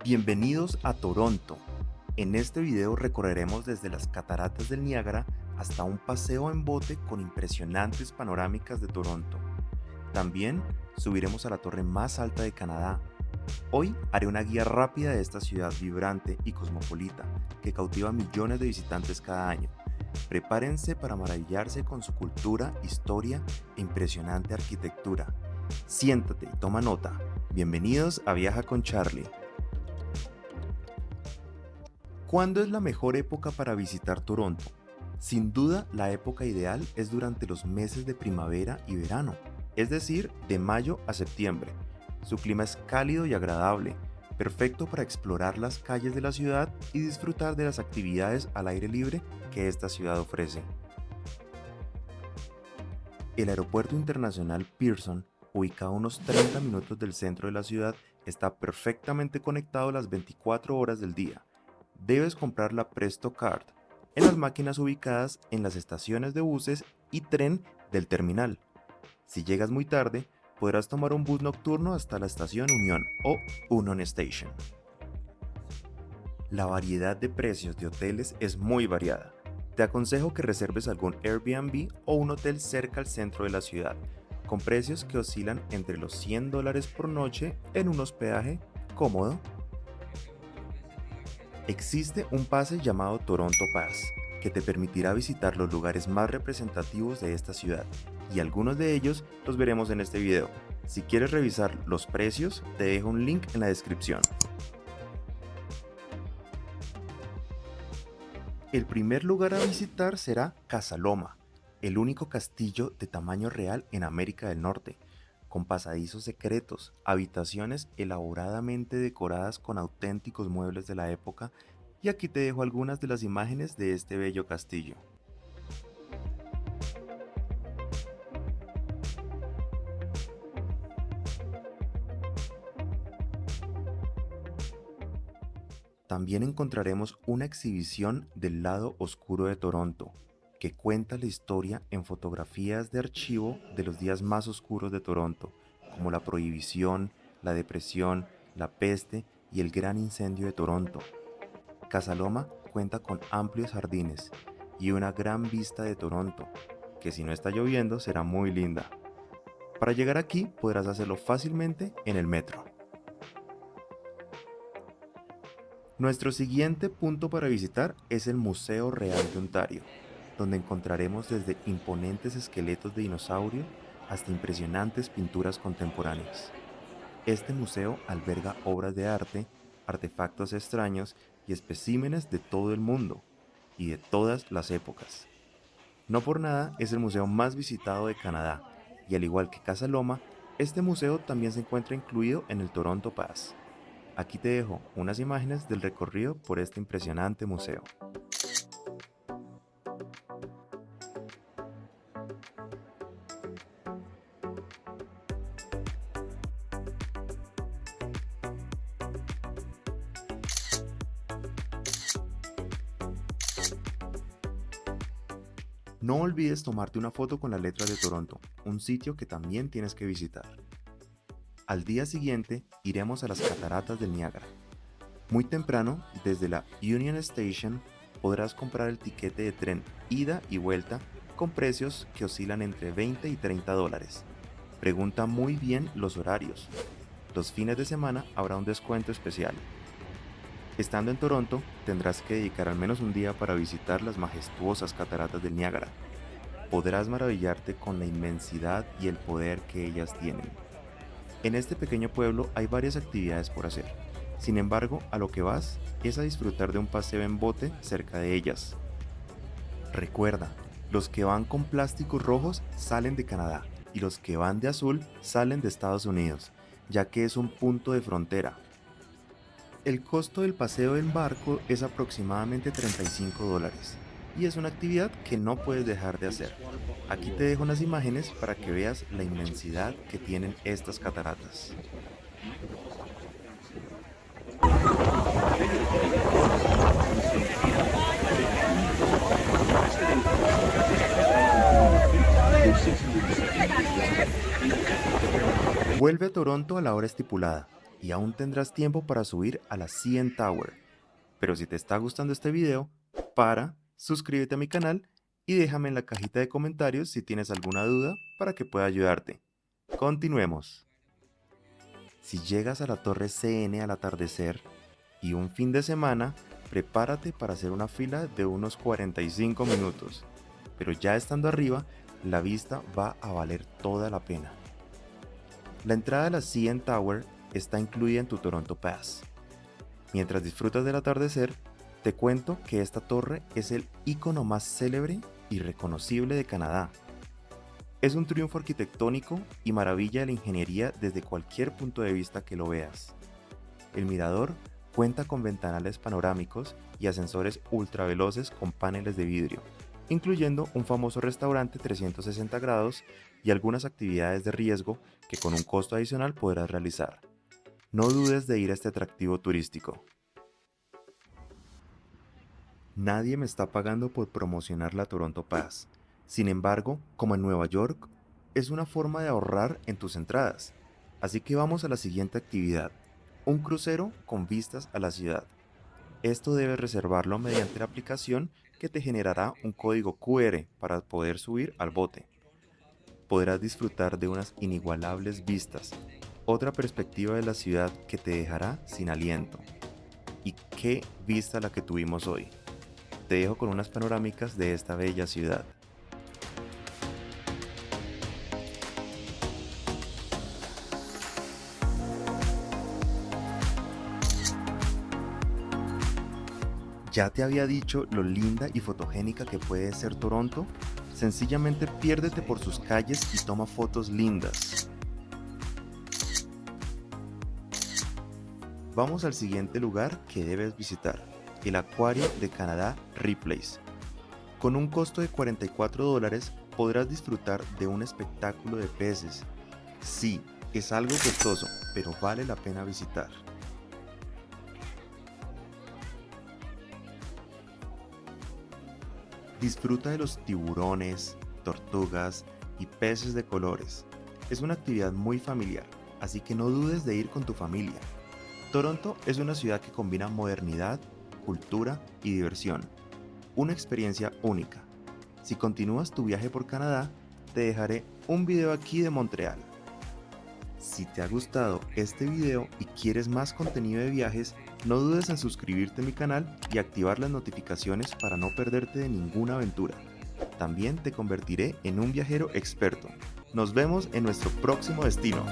Bienvenidos a Toronto. En este video recorreremos desde las cataratas del Niágara hasta un paseo en bote con impresionantes panorámicas de Toronto. También subiremos a la torre más alta de Canadá. Hoy haré una guía rápida de esta ciudad vibrante y cosmopolita que cautiva a millones de visitantes cada año. Prepárense para maravillarse con su cultura, historia e impresionante arquitectura. Siéntate y toma nota. Bienvenidos a Viaja con Charlie. ¿Cuándo es la mejor época para visitar Toronto? Sin duda, la época ideal es durante los meses de primavera y verano, es decir, de mayo a septiembre. Su clima es cálido y agradable, perfecto para explorar las calles de la ciudad y disfrutar de las actividades al aire libre que esta ciudad ofrece. El Aeropuerto Internacional Pearson, ubicado a unos 30 minutos del centro de la ciudad, está perfectamente conectado las 24 horas del día. Debes comprar la Presto Card en las máquinas ubicadas en las estaciones de buses y tren del terminal. Si llegas muy tarde, podrás tomar un bus nocturno hasta la estación Union o Union Station. La variedad de precios de hoteles es muy variada. Te aconsejo que reserves algún Airbnb o un hotel cerca al centro de la ciudad, con precios que oscilan entre los $100 por noche en un hospedaje cómodo. Existe un pase llamado Toronto Pass, que te permitirá visitar los lugares más representativos de esta ciudad, y algunos de ellos los veremos en este video. Si quieres revisar los precios, te dejo un link en la descripción. El primer lugar a visitar será Casa Loma, el único castillo de tamaño real en América del Norte, con pasadizos secretos, habitaciones elaboradamente decoradas con auténticos muebles de la época, y aquí te dejo algunas de las imágenes de este bello castillo. También encontraremos una exhibición del lado oscuro de Toronto, que cuenta la historia en fotografías de archivo de los días más oscuros de Toronto, como la Prohibición, la Depresión, la Peste y el Gran Incendio de Toronto. Casa Loma cuenta con amplios jardines y una gran vista de Toronto, que si no está lloviendo será muy linda. Para llegar aquí podrás hacerlo fácilmente en el metro. Nuestro siguiente punto para visitar es el Museo Real de Ontario, donde encontraremos desde imponentes esqueletos de dinosaurio hasta impresionantes pinturas contemporáneas. Este museo alberga obras de arte, artefactos extraños y especímenes de todo el mundo y de todas las épocas. No por nada es el museo más visitado de Canadá, y al igual que Casa Loma, este museo también se encuentra incluido en el Toronto Pass. Aquí te dejo unas imágenes del recorrido por este impresionante museo. No olvides tomarte una foto con las letras de Toronto, un sitio que también tienes que visitar. Al día siguiente iremos a las cataratas del Niágara. Muy temprano, desde la Union Station, podrás comprar el tiquete de tren ida y vuelta con precios que oscilan entre $20 y $30. Pregunta muy bien los horarios. Los fines de semana habrá un descuento especial. Estando en Toronto, tendrás que dedicar al menos un día para visitar las majestuosas cataratas del Niágara. Podrás maravillarte con la inmensidad y el poder que ellas tienen. En este pequeño pueblo hay varias actividades por hacer. Sin embargo, a lo que vas es a disfrutar de un paseo en bote cerca de ellas. Recuerda, los que van con plásticos rojos salen de Canadá y los que van de azul salen de Estados Unidos, ya que es un punto de frontera. El costo del paseo en barco es aproximadamente $35 y es una actividad que no puedes dejar de hacer. Aquí te dejo unas imágenes para que veas la inmensidad que tienen estas cataratas. Vuelve a Toronto a la hora estipulada y aún tendrás tiempo para subir a la CN Tower. Pero si te está gustando este video, suscríbete a mi canal y déjame en la cajita de comentarios si tienes alguna duda para que pueda ayudarte. Continuemos. Si llegas a la Torre CN al atardecer y un fin de semana, prepárate para hacer una fila de unos 45 minutos. Pero ya estando arriba, la vista va a valer toda la pena. La entrada a la CN Tower está incluida en tu Toronto Pass. Mientras disfrutas del atardecer, te cuento que esta torre es el icono más célebre y reconocible de Canadá. Es un triunfo arquitectónico y maravilla de la ingeniería desde cualquier punto de vista que lo veas. El mirador cuenta con ventanales panorámicos y ascensores ultraveloces con paneles de vidrio, incluyendo un famoso restaurante 360 grados y algunas actividades de riesgo que con un costo adicional podrás realizar. No dudes de ir a este atractivo turístico. Nadie me está pagando por promocionar la Toronto Pass. Sin embargo, como en Nueva York, es una forma de ahorrar en tus entradas. Así que vamos a la siguiente actividad, un crucero con vistas a la ciudad. Esto debes reservarlo mediante la aplicación que te generará un código QR para poder subir al bote. Podrás disfrutar de unas inigualables vistas, otra perspectiva de la ciudad que te dejará sin aliento. Y qué vista la que tuvimos hoy. Te dejo con unas panorámicas de esta bella ciudad. ¿Ya te había dicho lo linda y fotogénica que puede ser Toronto? Sencillamente piérdete por sus calles y toma fotos lindas. Vamos al siguiente lugar que debes visitar, el acuario de Canadá Ripley's. Con un costo de $44 podrás disfrutar de un espectáculo de peces. Sí, es algo costoso, pero vale la pena visitar. Disfruta de los tiburones, tortugas y peces de colores. Es una actividad muy familiar, así que no dudes de ir con tu familia. Toronto es una ciudad que combina modernidad, cultura y diversión. Una experiencia única. Si continúas tu viaje por Canadá, te dejaré un video aquí de Montreal. Si te ha gustado este video y quieres más contenido de viajes, no dudes en suscribirte a mi canal y activar las notificaciones para no perderte de ninguna aventura. También te convertiré en un viajero experto. Nos vemos en nuestro próximo destino.